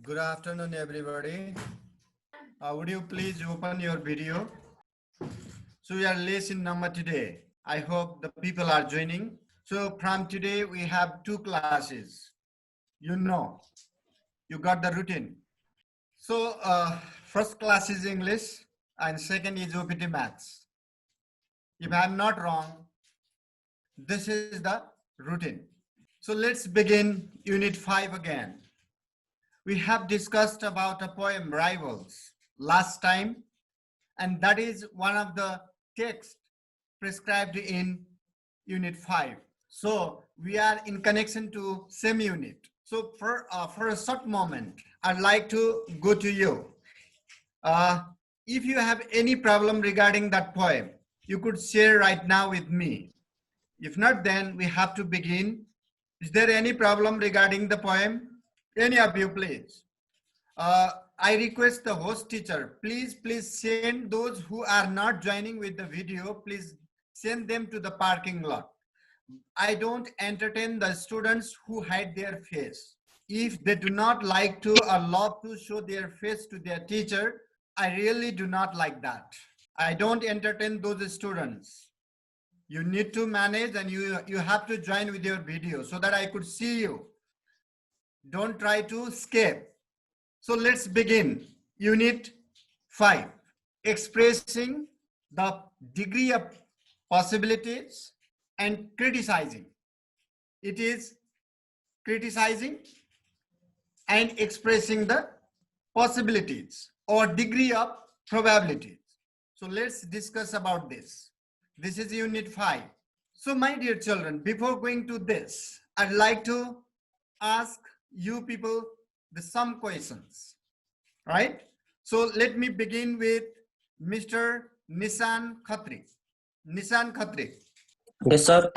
Good afternoon, everybody. Would you please open your video? So we are lesson number today. I hope the people are joining. So from today we have two classes. You know, you got the routine. So first class is English and second is OPT Maths. If I'm not wrong, this is the routine. So let's begin Unit 5 again. We have discussed about a poem Rivals last time, and that is one of the texts prescribed in Unit 5. So we are in connection to same unit. So for a short moment, I'd like to go to you. If you have any problem regarding that poem, you could share right now with me. If not, then we have to begin. Is there any problem regarding the poem? Any of you, please. I request the host teacher, please send those who are not joining with the video, please send them to the parking lot. I don't entertain the students who hide their face. If they do not like to or love to show their face to their teacher, I really do not like that. I don't entertain those students. You need to manage and you have to join with your video so that I could see you. Don't try to escape. So let's begin. Unit 5. Expressing the degree of possibilities and criticizing. It is criticizing and expressing the possibilities or degree of probabilities. So let's discuss about this. This is Unit 5. So my dear children, before going to this, I'd like to ask you people some questions, right? So let me begin with Mr. Nissan Khatri. Nissan Khatri. Yes, sir.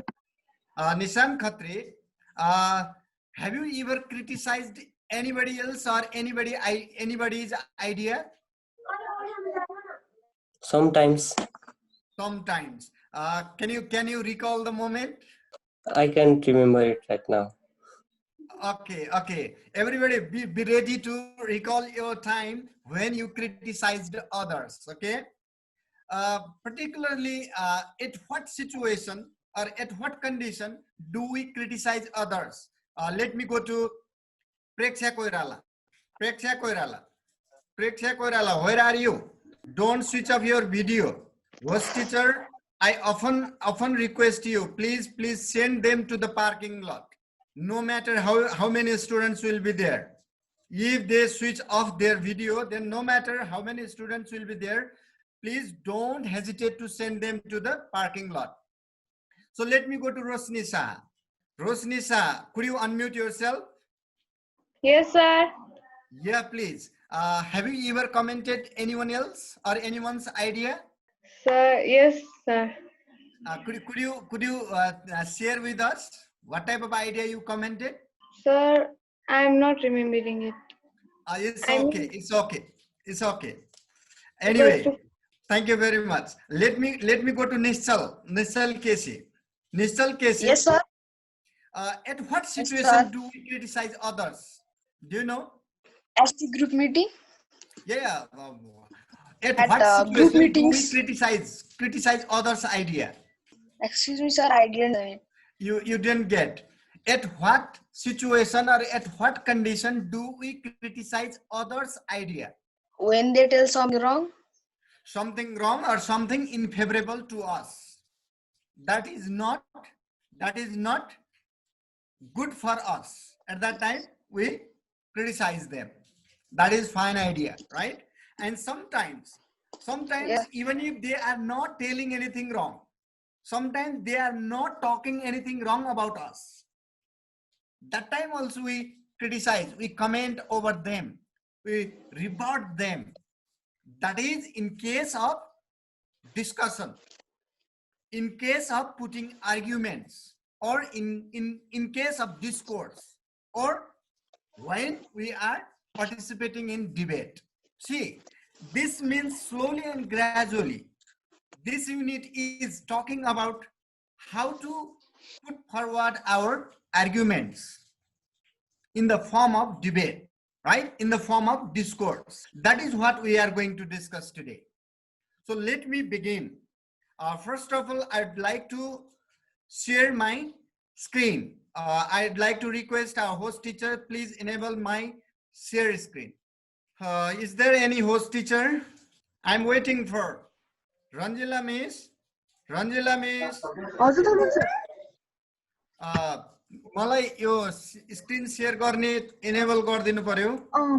Nissan Khatri, have you ever criticized anybody else or anybody's idea? Sometimes. Sometimes. Can you recall the moment? I can't remember it right now. Okay. Everybody be ready to recall your time when you criticized others, okay? Particularly at what situation or at what condition do we criticize others? Let me go to Preksha Koirala. Preksha Koirala. Preksha Koirala, where are you? Don't switch off your video. Host teacher, I often request you, please send them to the parking lot. No matter how many students will be there. If they switch off their video, then no matter how many students will be there, please don't hesitate to send them to the parking lot. So let me go to Rosnisa. Rosnisa, could you unmute yourself? Yes, sir. Yeah, please. Have you ever commented anyone else or anyone's idea? Sir, yes, sir. Could you share with us what type of idea you commented? Sir, I'm not remembering it. It's okay. Anyway, thank you very much. Let me go to Nishal Casey. Nishal Casey. Yes, sir. At what situation do we criticize others? Do you know? ST group meeting. Yeah. At what group situation do we meetings. criticize others' idea? Excuse me, sir. I didn't know it. You didn't get. At what situation or at what condition do we criticize others' idea? When they tell something wrong. Something wrong or something unfavorable to us. That is not good for us. At that time, we criticize them. That is fine idea, right? And sometimes Yeah. even if they are not telling anything wrong, sometimes they are not talking anything wrong about us. That time also we criticize, we comment over them, we rebut them. That is in case of discussion, in case of putting arguments, or in case of discourse, or when we are participating in debate. See, this means slowly and gradually. This unit is talking about how to put forward our arguments in the form of debate, right? In the form of discourse. That is what we are going to discuss today. So let me begin. First of all, I'd like to share my screen. I'd like to request our host teacher, please enable my share screen. Is there any host teacher? I'm waiting for Ranjila Miss. Ranjila Miss. मलाई यो screen share गर्ने enable गरिदिनु पर्यो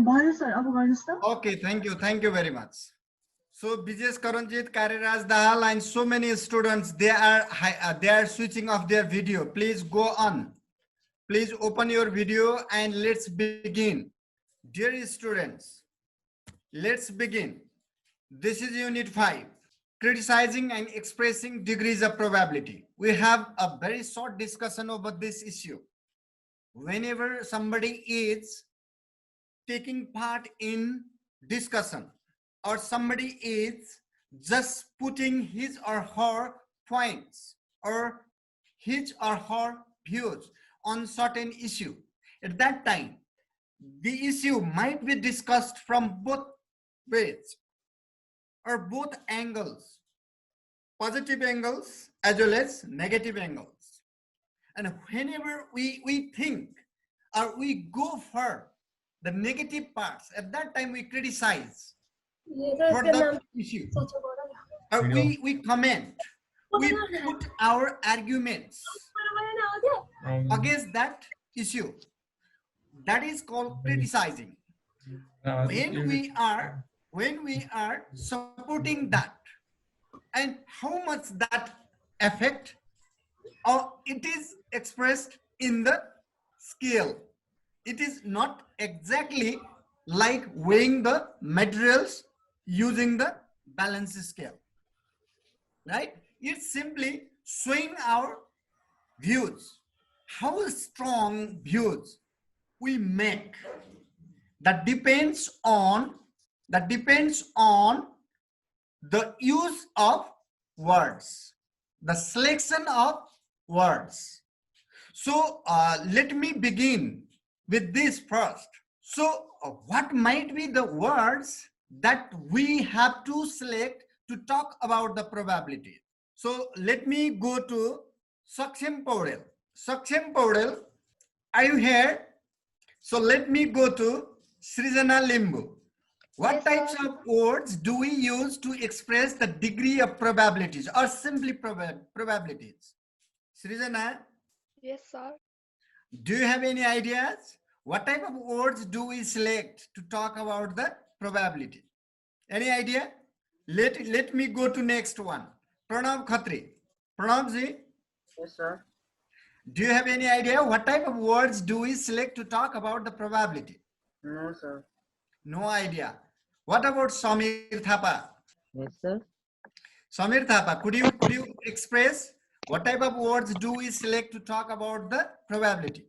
भयो sir अब गर्नुस् त okay thank you very much. So Bijesh Karanjit, Kariraj Dahal and so many students, they are switching off their video. Please go on. Please open your video and let's begin. Dear students, let's begin. This is unit 5, criticizing and expressing degrees of probability. We have a very short discussion over this issue. Whenever somebody is taking part in discussion, or somebody is just putting his or her points or his or her views on certain issue, at that time the issue might be discussed from both ways or both angles, positive angles as well as negative angles. And whenever we think or we go for the negative parts, at that time we criticize for the issue, or we comment, we put our arguments against that issue. That is called criticizing. When we are supporting that, and how much that affect, or it is expressed in the scale. It is not exactly like weighing the materials using the balance scale, right? It's simply showing our views, how strong views we make. That depends on the use of words, the selection of words. So let me begin with this first. So what might be the words that we have to select to talk about the probability? So let me go to Saksham Paudel. Saksham Paudel, are you here? So let me go to Srijana Limbu. What Yes, types sir. of words do we use to express the degree of probabilities or simply probabilities? Srijana, Yes, sir. do you have any ideas? What type of words do we select to talk about the probability? Any idea? Let me go to next one. Pranav Khatri. Pranav ji, Yes, sir. do you have any idea what type of words do we select to talk about the probability? No, sir. No idea. What about Samir Thapa? Yes, sir. Samir Thapa, could you express what type of words do we select to talk about the probability?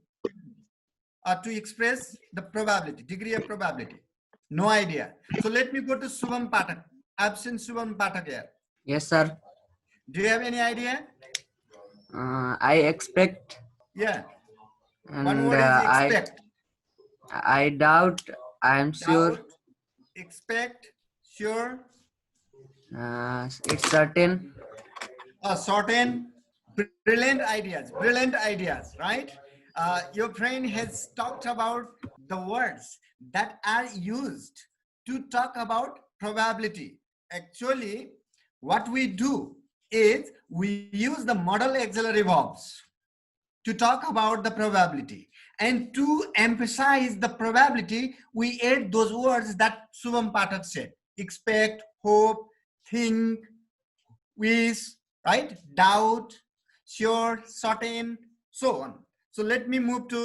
Or to express the probability, degree of probability? No idea. So let me go to Subham Pathak. I've seen Subham Pathak here. Yes, sir. Do you have any idea? I expect Yeah. One and word is expect. I doubt. I am sure. Doubt, expect, sure, It's certain. certain. Brilliant ideas, right? Your friend has talked about the words that are used to talk about probability. Actually, what we do is we use the modal auxiliary verbs to talk about the probability, and to emphasize the probability we add those words that Subham Pathak said: expect, hope, think, wish, right? Doubt, sure, certain, so on. So let me move to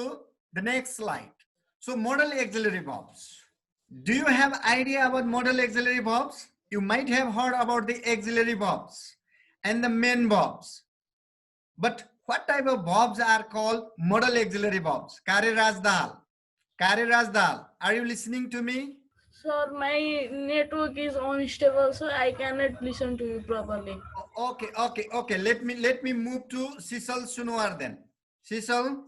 the next slide. So modal auxiliary verbs. Do you have idea about modal auxiliary verbs? You might have heard about the auxiliary verbs and the main verbs. But what type of verbs are called modal auxiliary verbs? Kariraj Dal, are you listening to me? Sir, my network is unstable, so I cannot listen to you properly. Okay. Let me move to Sisal Sunwar then. Sisal,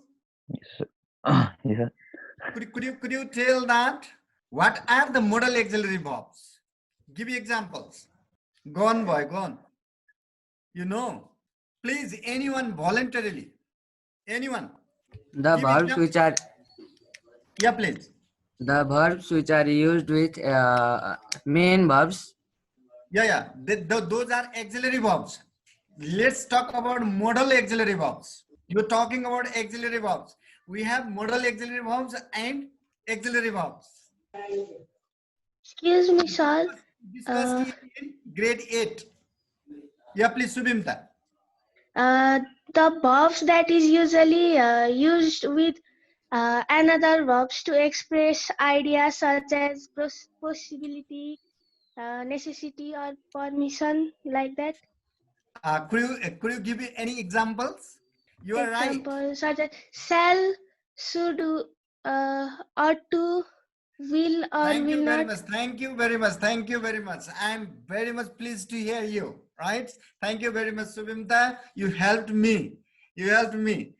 Yes, sir. could you tell that What are the modal auxiliary verbs? Give you examples. Go on, boy, go on. You know, please, anyone voluntarily, anyone. The Give verbs example. which are Yeah, please. used with main verbs. Yeah. Those are auxiliary verbs. Let's talk about modal auxiliary verbs. You're talking about auxiliary verbs. We have modal auxiliary verbs and auxiliary verbs. Excuse me, sir. Discussed in grade 8. Yeah, please, Subimta. The verbs that is usually used with another verbs to express ideas such as possibility, necessity, or permission, like that. Could you give me any examples? You are right. Example such as shall, should, ought to, will or Thank you will very not. much. Thank you very much. Thank you very much. I'm very much pleased to hear you. Right? Thank you very much, Subimta. You helped me. You helped me.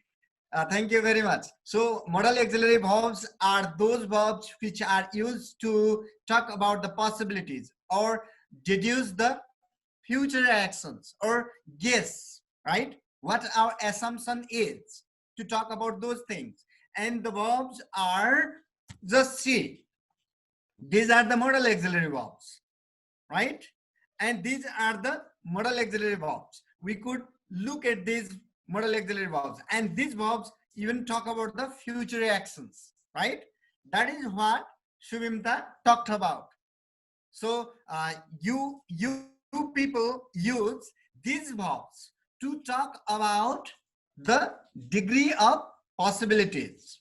Thank you very much. So, modal auxiliary verbs are those verbs which are used to talk about the possibilities or deduce the future actions or guess, right? What our assumption is to talk about those things. And the verbs are, just see, these are the modal auxiliary verbs, right? And these are the modal auxiliary verbs. We could look at these modal auxiliary verbs, and these verbs even talk about the future actions, right? That is what Shubimta talked about. So you people use these verbs to talk about the degree of possibilities.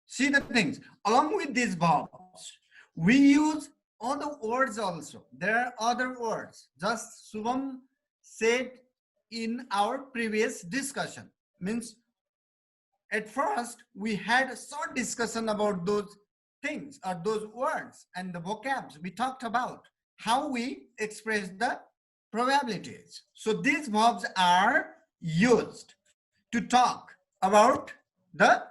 See the things. Along with these verbs, we use other words also. There are other words. Just Subham said in our previous discussion. Means at first we had a short discussion about those things or those words and the vocabs. We talked about how we express the probabilities. So these verbs are used to talk about the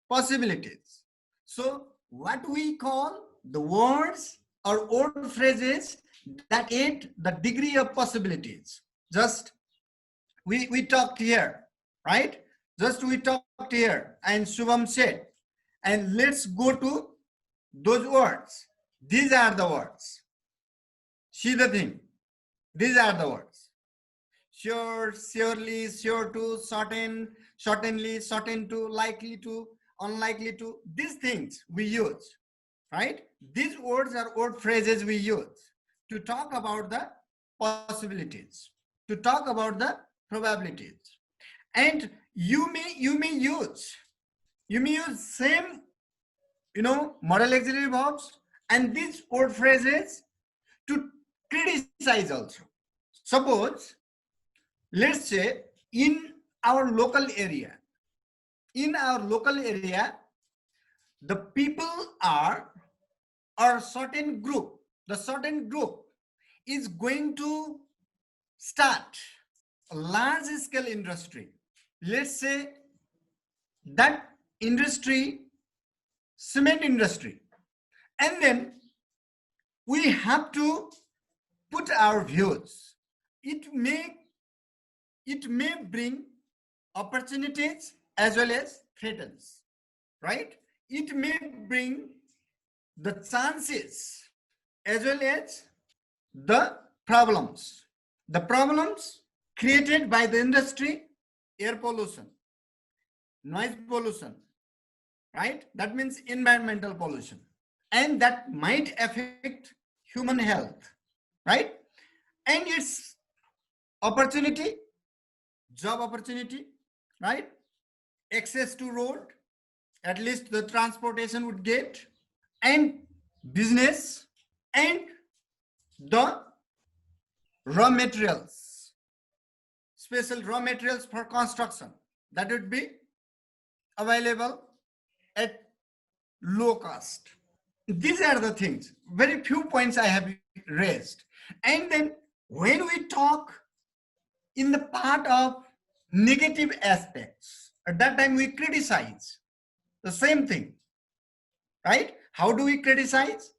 possibilities. So what we call the words or word phrases that aid the degree of possibilities. Just we talked here, right? Just we talked here and Shubham said, and let's go to those words. These are the words. See the thing. These are the words. Sure, surely, sure to, certain, certainly, certain to, likely to, unlikely to. These things we use, right? These words are word phrases we use to talk about the possibilities, to talk about the probabilities. And you may use same, modal auxiliary verbs and these word phrases to criticize also. Suppose, let's say in our local area, the people are a certain group. The certain group is going to start a large scale industry. Let's say that industry, cement industry. And then we have to put our views. It may bring opportunities as well as threats, right? It may bring the chances as well as the problems. The problems created by the industry: air pollution, noise pollution, right? That means environmental pollution, and that might affect human health, right? And its opportunity, job opportunity, right? Access to road, at least the transportation would get, and business, and the raw materials, special raw materials for construction that would be available at low cost. These are the things. Very few points I have raised. And then when we talk in the part of negative aspects, at that time we criticize the same thing, right? How do we criticize?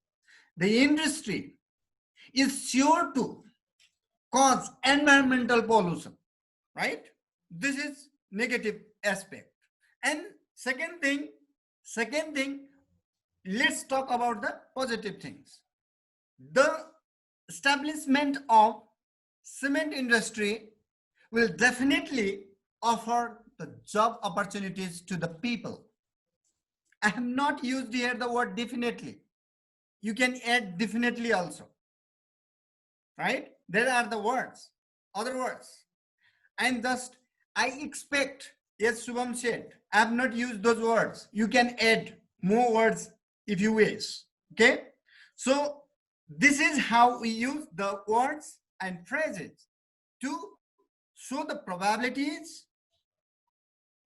The industry is sure to cause environmental pollution, right? This is negative aspect. And second thing, let's talk about the positive things. The establishment of cement industry will definitely offer the job opportunities to the people. I have not used here the word definitely. You can add definitely also, right? There are the words, other words. And just, I expect, yes, Shubham said, I have not used those words. You can add more words if you wish, okay? So this is how we use the words and phrases to show the probabilities.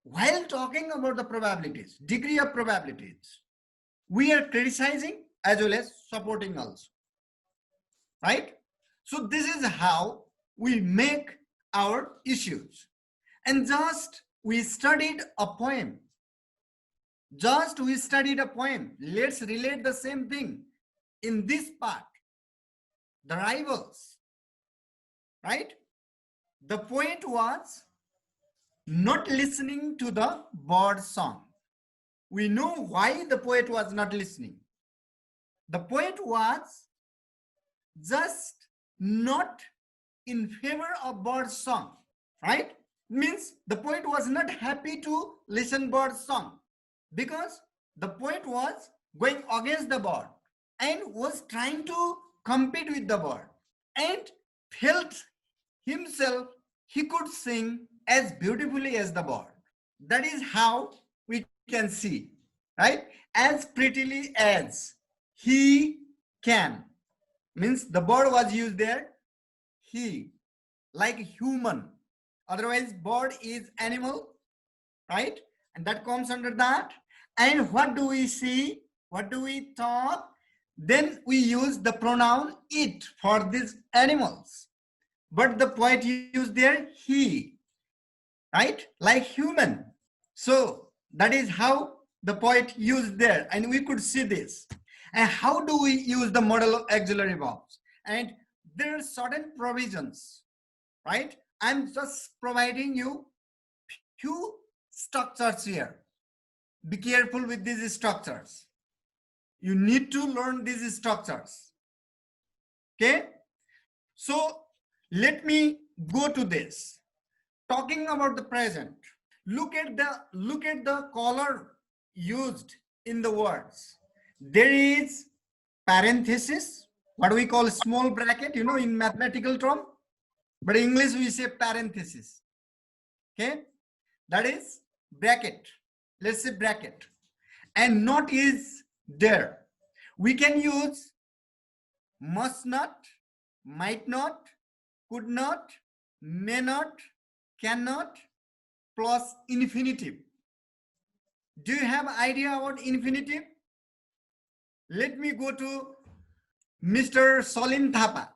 While talking about the probabilities, degree of probabilities, we are criticizing as well as supporting also, right? So this is how we make our issues. And just we studied a poem. Let's relate the same thing in this part. The rivals, right? The poet was not listening to the bird song. We know why the poet was not listening. The poet was just not in favor of bird song, right? Means the poet was not happy to listen bird song because the poet was going against the bird and was trying to compete with the bird and felt himself he could sing as beautifully as the bird. That is how we can see, right? As prettily as he can. Means the bird was used there. He, like human. Otherwise, bird is animal, right? And that comes under that. And what do we see? What do we talk? Then we use the pronoun it for these animals. But the poet used there he, right? Like human. So that is how the poet used there. And we could see this. And how do we use the modal auxiliary verbs? And there are certain provisions, right? I'm just providing you few structures here. Be careful with these structures. You need to learn these structures. Okay? So let me go to this. Talking about the present. Look at the color used in the words. There is parenthesis, what we call small bracket, you know, in mathematical term, but in English we say parenthesis. Okay, that is bracket. Let's say bracket, and not is there. We can use must not, might not, could not, may not, cannot, plus infinitive. Do you have idea about infinitive? Let me go to Mr. Solin Thapa.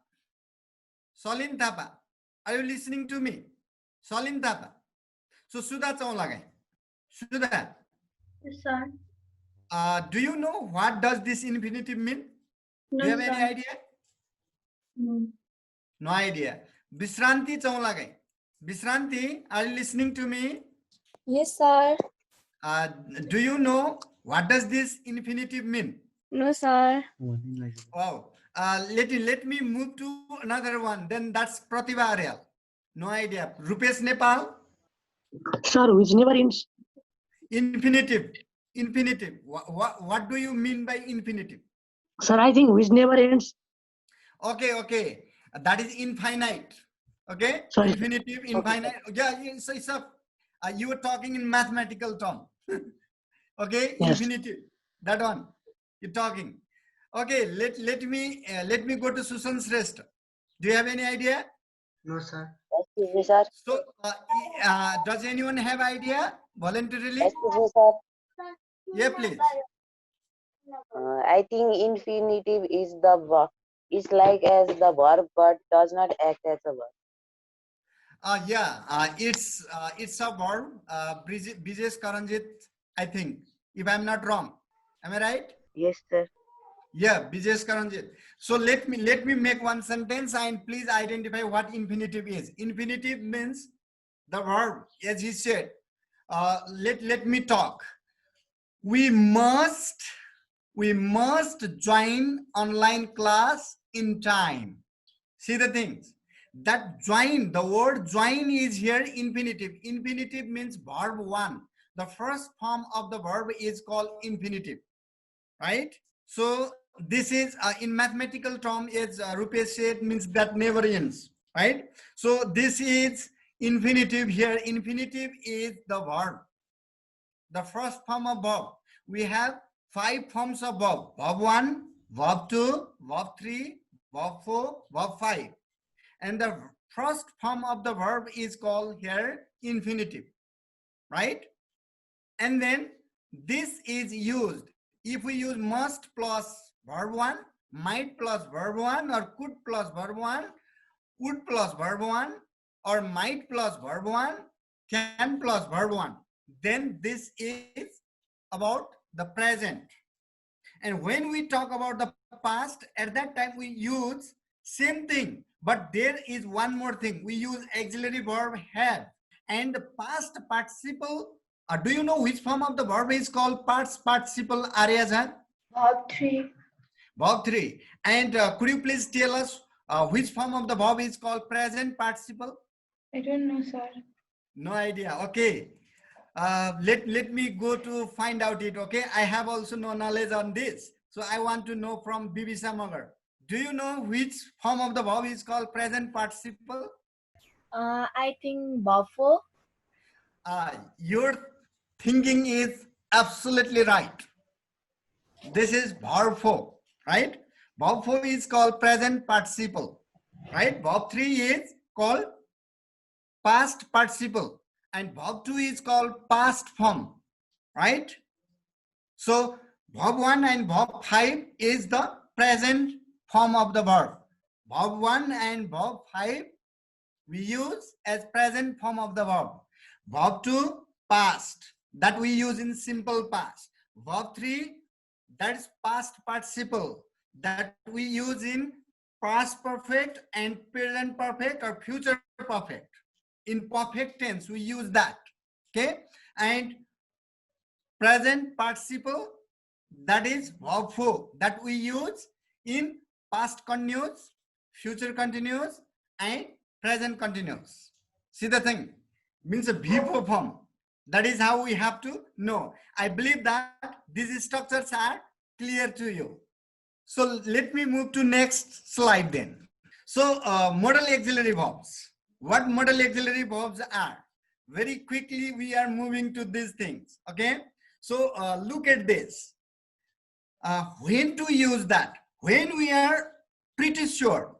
Solin Thapa, are you listening to me? Solin Thapa. So Sudha Chaulagai. Sudha. Yes, sir. Do you know what does this infinitive mean? No, Do you have sir. any idea? No. No idea. Visranti Chaulagai. Visranti, are you listening to me? Yes, sir. Do you know what does this infinitive mean? No, sir. Wow. Let me move to another one. Then that's Pratibha Aryal. No idea. Rupesh Nepal. Sir, which never ends. Infinitive. Infinitive. What do you mean by infinitive? Sir, I think which never ends. Okay. That is infinite. Okay. Sorry. Infinitive, infinite. Yeah, it's you were talking in mathematical term. Okay. Yes. Infinitive. That one. You're talking. Okay. Let me go to Susan Shrestha. Do you have any idea? No, sir. Excuse me, sir. So, does anyone have idea voluntarily? Excuse me, sir. Yeah, please. I think infinitive is the verb. It's like as the verb, but does not act as a verb. It's a verb. Brijesh Karanjit, I think, if I'm not wrong. Am I right? Yes, sir. Yeah, Bijesh Karanjit. So let me make one sentence and please identify what infinitive is. Infinitive means the verb, as he said. Let me talk. We must join online class in time. See the things. That join, the word join is here infinitive. Infinitive means verb one. The first form of the verb is called infinitive, right? So this is in mathematical term, as Rupesh said, means that never ends, right? So this is infinitive here. Infinitive is the verb, the first form of verb. We have 5 forms of verb: verb 1, verb 2, verb 3, verb 4, verb 5. And the first form of the verb is called here infinitive, right? And then this is used if we use must plus verb 1, might plus verb 1, or could plus verb 1, would plus verb 1, or might plus verb 1, can plus verb 1. Then this is about the present. And when we talk about the past, at that time we use same thing, but there is one more thing. We use auxiliary verb have. And the past participle, do you know which form of the verb is called past participle, Aryajan? Verb 3. Verb 3. And could you please tell us which form of the verb is called present participle? I don't know, sir. No idea. Okay. Let me go to find out it. Okay. I have also no knowledge on this. So I want to know from Bibisa Magar. Do you know which form of the verb is called present participle? I think buffo. Your thinking is absolutely right. This is verb 4, right? Verb 4 is called present participle, right? Verb 3 is called past participle, and verb 2 is called past form, right? So verb 1 and verb 5 is the present form of the verb. Verb 1 and verb 5 we use as present form of the verb. Verb 2, past, that we use in simple past. Verb 3, that's past participle, that we use in past perfect and present perfect or future perfect. In perfect tense, we use that, okay? And present participle, that is verb 4, that we use in past continuous, future continuous, and present continuous. See the thing, means a V4 form. That is how we have to know. I believe that these structures are clear to you. So let me move to next slide then. So modal auxiliary verbs. What modal auxiliary verbs are? Very quickly we are moving to these things, okay? So look at this. When to use that? When we are pretty sure,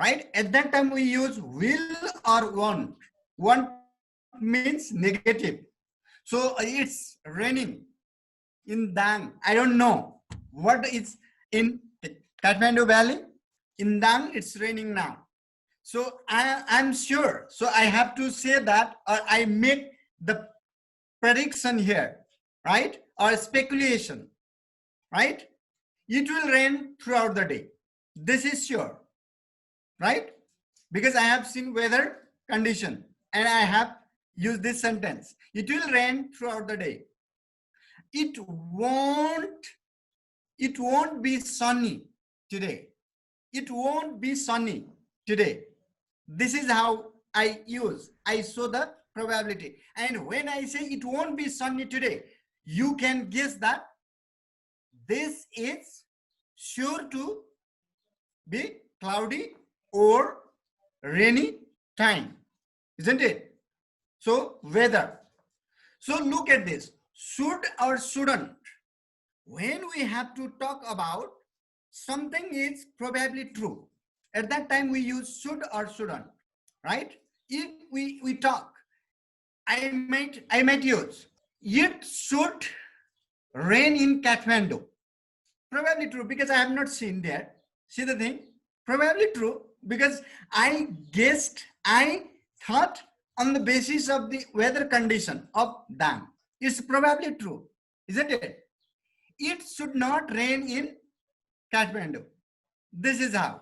right? At that time we use will or want. Want means negative. So it's raining in Dang. I don't know what is in Kathmandu Valley. In Dang, it's raining now. So I'm sure. So I have to say that, or I make the prediction here, right? Or speculation, right? It will rain throughout the day. This is sure, right? Because I have seen weather condition and I have used this sentence. It will rain throughout the day. It won't be sunny today. It won't be sunny today. This is how I show the probability. And when I say it won't be sunny today, you can guess that this is sure to be cloudy or rainy time, isn't it? So weather. So look at this, should or shouldn't. When we have to talk about something is probably true, at that time we use should or shouldn't, right? If we talk, I might use it should rain in Kathmandu. Probably true because I have not seen there. See the thing? Probably true because I thought on the basis of the weather condition of dam. It's probably true, isn't it? it should not rain in Kathmandu. This is how,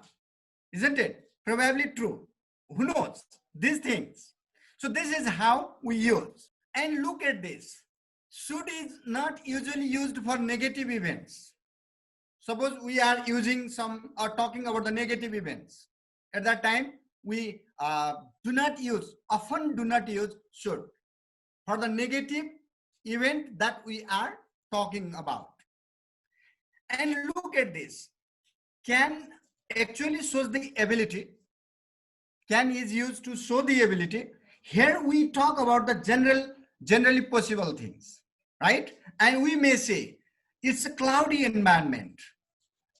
isn't it? Probably true. Who knows? These things. So this is how we use. And look at this. Should is not usually used for negative events. Suppose we are using some or talking about the negative events. At that time, we often do not use should for the negative event that we are talking about. And look at this. Can actually shows the ability. Can is used to show the ability. Here we talk about the generally possible things, right? And we may say it's a cloudy environment,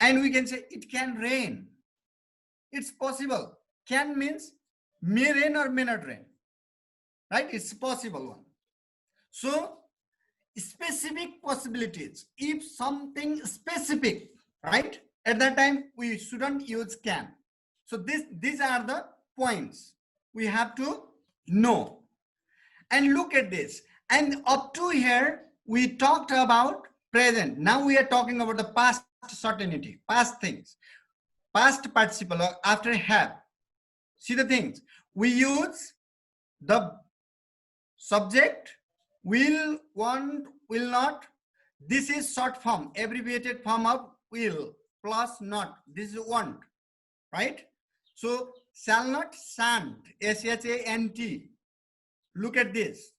and we can say it can rain. It's possible. Can means may rain or may not rain, right? It's a possible one. So specific possibilities. If something specific, right? At that time we shouldn't use can. So these are the points we have to know. And look at this. And up to here we talked about present. Now we are talking about the past certainty, past things, past participle after have. See the things. We use the subject, will, want, will not. This is short form, abbreviated form of will plus not. This is want, right? So shall not, shan't, S-H-A-N-T. Look at this.